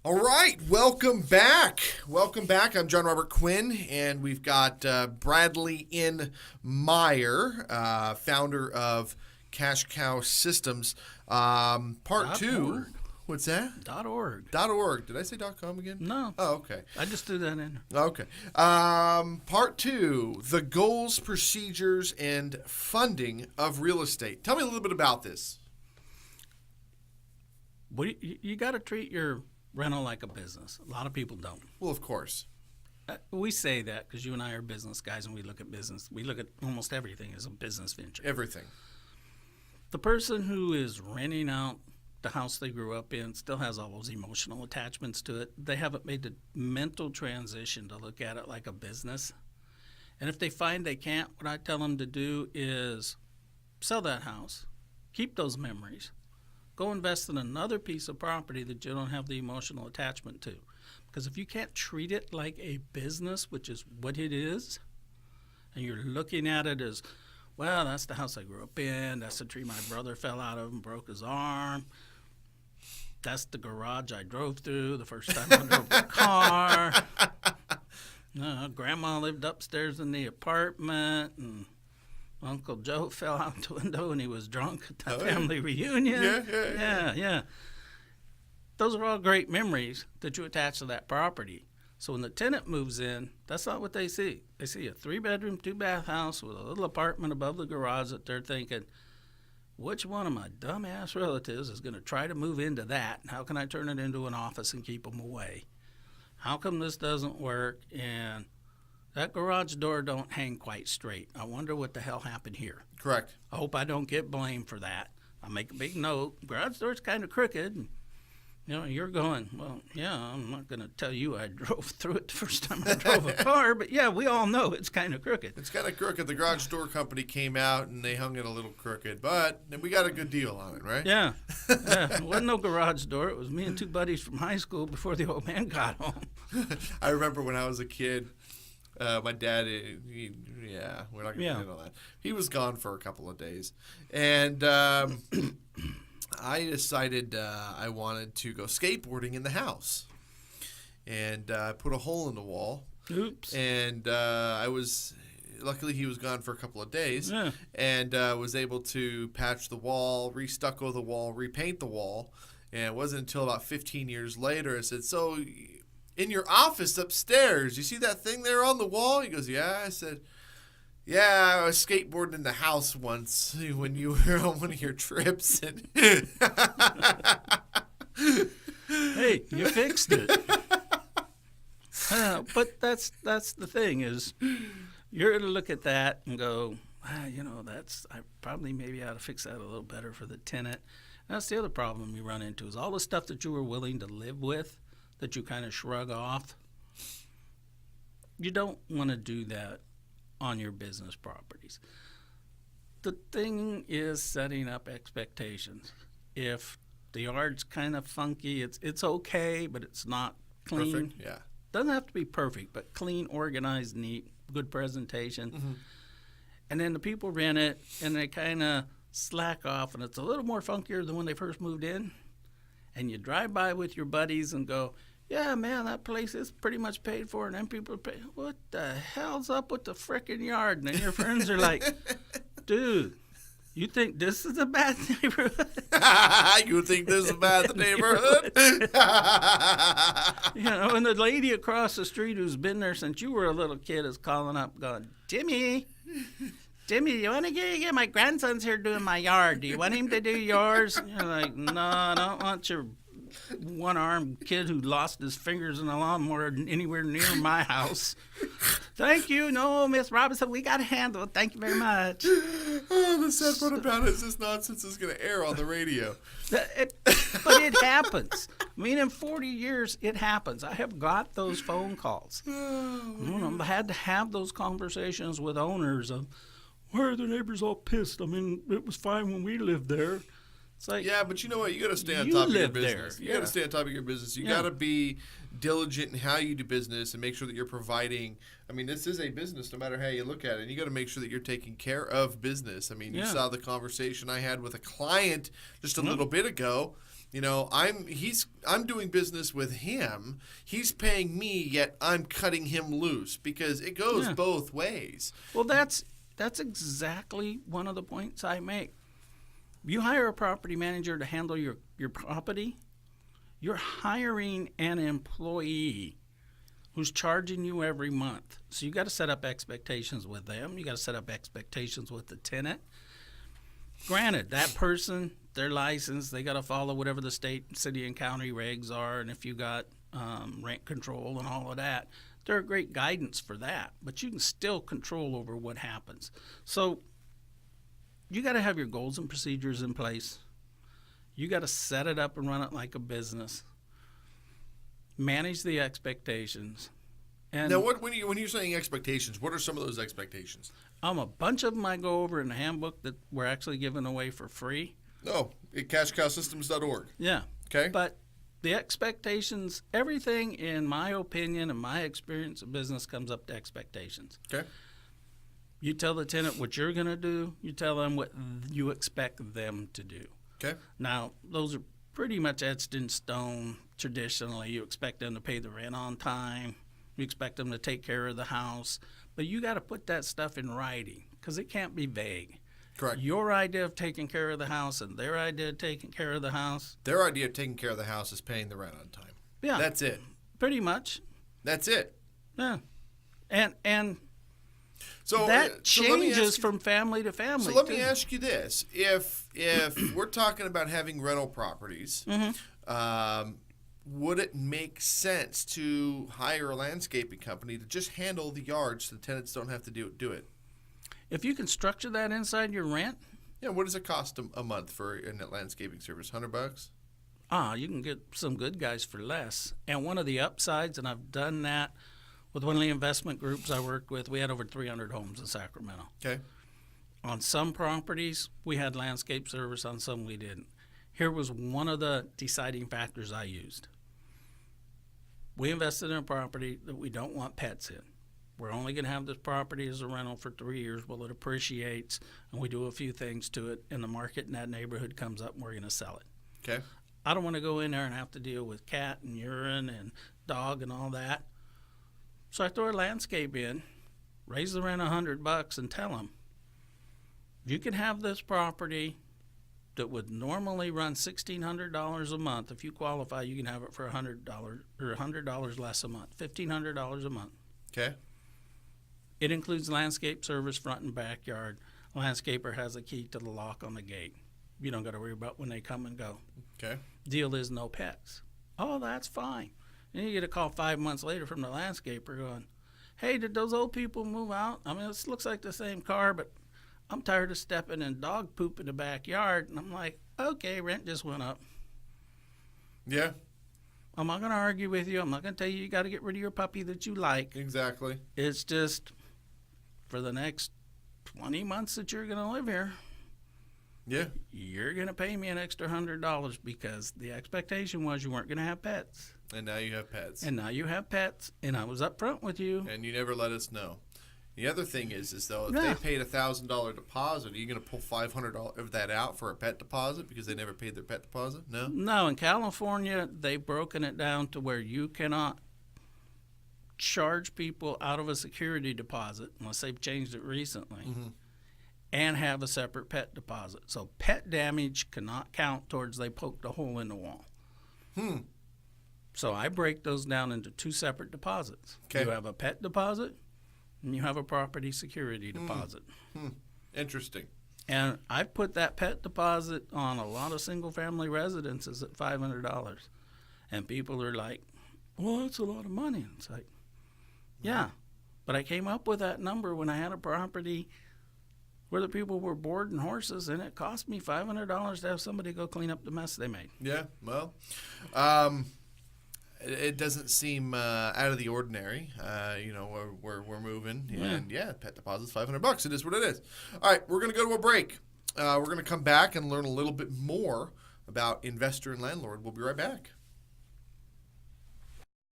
All right, welcome back. Welcome back. I'm John Robert Quinn, and we've got Bradley N. Meyer, founder of Cash Cow Systems. Part two. .org. What's that? .org. .org. Did I say .com again? No. Oh, okay. I just threw that in. Okay. Part two, the goals, procedures, and funding of real estate. Tell me a little bit about this. You got to treat your rental like a business. A lot of people don't. Well, of course. We say that because you and I are business guys and we look at business. We look at almost everything as a business venture. Everything. The person who is renting out the house they grew up in still has all those emotional attachments to it. They haven't made the mental transition to look at it like a business. And if they find they can't, what I tell them to do is sell that house, keep those memories, go invest in another piece of property that you don't have the emotional attachment to. Because if you can't treat it like a business, which is what it is, and you're looking at it as, well, that's the house I grew up in, that's the tree my brother fell out of and broke his arm, that's the garage I drove through the first time I drove the car, Grandma lived upstairs in the apartment, and Uncle Joe fell out the window and he was drunk at the family reunion. Yeah. Those are all great memories that you attach to that property. So when the tenant moves in, that's not what they see. They see a 3-bedroom, 2-bath house with a little apartment above the garage that they're thinking, which one of my dumbass relatives is going to try to move into that? And how can I turn it into an office and keep them away? How come this doesn't work? And that garage door don't hang quite straight. I wonder what the hell happened here. Correct. I hope I don't get blamed for that. I make a big note. Garage door's kind of crooked. And, you're going, well, yeah, I'm not going to tell you I drove through it the first time I drove a car, but yeah, we all know it's kind of crooked. It's kind of crooked. The garage door company came out and they hung it a little crooked, but we got a good deal on it, right? Yeah. It wasn't no garage door. It was me and 2 buddies from high school before the old man got home. I remember when I was a kid, my dad, we're not going to get into that. He was gone for a couple of days. And I decided I wanted to go skateboarding in the house. And I put a hole in the wall. Oops. And luckily he was gone for a couple of days. Yeah. And was able to patch the wall, re-stucco the wall, repaint the wall. And it wasn't until about 15 years later I said, so in your office upstairs, you see that thing there on the wall? He goes, yeah. I said, yeah, I was skateboarding in the house once when you were on one of your trips. And Hey, you fixed it. But that's the thing is you're going to look at that and go, I probably maybe ought to fix that a little better for the tenant. And that's the other problem you run into is all the stuff that you were willing to live with that you kind of shrug off. You don't want to do that on your business properties. The thing is setting up expectations. If the yard's kind of funky, it's okay, but it's not clean. perfect, yeah. Doesn't have to be perfect, but clean, organized, neat, good presentation. Mm-hmm. And then the people rent it, and they kind of slack off, and it's a little more funkier than when they first moved in. And you drive by with your buddies and go, yeah, man, that place is pretty much paid for. And then people pay, what the hell's up with the frickin' yard? And then your friends are like, dude, you think this is a bad neighborhood? You think this is a bad neighborhood? And the lady across the street who's been there since you were a little kid is calling up going, Jimmy, you want to get my grandson's here doing my yard. Do you want him to do yours? And you're like, no, I don't want your one-armed kid who lost his fingers in a lawnmower anywhere near my house. Thank you. No, Miss Robinson, we got to handle it. Thank you very much. Oh, the sad part about it is this nonsense is going to air on the radio. But it happens. I mean, in 40 years, it happens. I have got those phone calls. I had to have those conversations with owners of, why are the neighbors all pissed? I mean, it was fine when we lived there. It's like, yeah, but you know what? You got to stay on top of your business. You got to stay on top of your business. You got to be diligent in how you do business and make sure that you're providing. I mean, this is a business no matter how you look at it. And you got to make sure that you're taking care of business. I mean, you saw the conversation I had with a client just a little bit ago. I'm doing business with him. He's paying me, yet I'm cutting him loose, because it goes both ways. Well, that's exactly one of the points I make. You hire a property manager to handle your property, you're hiring an employee who's charging you every month. So you got to set up expectations with them. You got to set up expectations with the tenant. Granted, that person, their license, they got to follow whatever the state, city, and county regs are. And if you got rent control and all of that, they're a great guidance for that. But you can still control over what happens. So you got to have your goals and procedures in place. You got to set it up and run it like a business. Manage the expectations. And now, when you're saying expectations, what are some of those expectations? A bunch of them I go over in the handbook that we're actually giving away for free. Oh, at cashcowsystems.org. Yeah. Okay. But the expectations, everything in my opinion and my experience of business comes up to expectations. Okay. You tell the tenant what you're going to do. You tell them what you expect them to do. Okay. Now, those are pretty much etched in stone traditionally. You expect them to pay the rent on time. You expect them to take care of the house. But you got to put that stuff in writing because it can't be vague. Correct. Your idea of taking care of the house and their idea of taking care of the house. Their idea of taking care of the house is paying the rent on time. Yeah. That's it. Pretty much. That's it. Yeah. And so that changes you, from family to family. So let me ask you this. If we're talking about having rental properties, would it make sense to hire a landscaping company to just handle the yard so the tenants don't have to do it? If you can structure that inside your rent. Yeah, what does it cost a month for a landscaping service? $100? You can get some good guys for less. And one of the upsides, and I've done that with one of the investment groups I worked with, we had over 300 homes in Sacramento. Okay. On some properties, we had landscape service. On some, we didn't. Here was one of the deciding factors I used. We invested in a property that we don't want pets in. We're only going to have this property as a rental for 3 years while it appreciates, and we do a few things to it, and the market in that neighborhood comes up, and we're going to sell it. Okay. I don't want to go in there and have to deal with cat and urine and dog and all that. So I throw a landscape in, raise the rent $100, and tell them, you can have this property that would normally run $1,600 a month. If you qualify, you can have it for $100 or $100 less a month, $1,500 a month. Okay. It includes landscape service, front and backyard. Landscaper has a key to the lock on the gate. You don't got to worry about when they come and go. Okay. Deal is no pets. Oh, that's fine. And you get a call 5 months later from the landscaper going, hey, did those old people move out? I mean, it looks like the same car, but I'm tired of stepping in dog poop in the backyard. And I'm like, okay, rent just went up. Yeah. I'm not going to argue with you. I'm not going to tell you got to get rid of your puppy that you like. Exactly. It's just for the next 20 months that you're going to live here. Yeah. You're going to pay me an extra $100 because the expectation was you weren't going to have pets. And now you have pets. And now you have pets. And I was up front with you. And you never let us know. The other thing is though, if they paid $1,000 deposit, are you going to pull $500 of that out for a pet deposit because they never paid their pet deposit? No? No. In California, they've broken it down to where you cannot charge people out of a security deposit, unless they've changed it recently, and have a separate pet deposit. So pet damage cannot count towards they poked a hole in the wall. So I break those down into two separate deposits. Okay. You have a pet deposit, and you have a property security deposit. Interesting. And I've put that pet deposit on a lot of single-family residences at $500. And people are like, well, that's a lot of money. It's like, yeah. But I came up with that number when I had a property where the people were boarding horses, and it cost me $500 to have somebody go clean up the mess they made. Yeah, well, it doesn't seem out of the ordinary. We're moving, and pet deposit's $500. It is what it is. All right, we're going to go to a break. We're going to come back and learn a little bit more about investor and landlord. We'll be right back.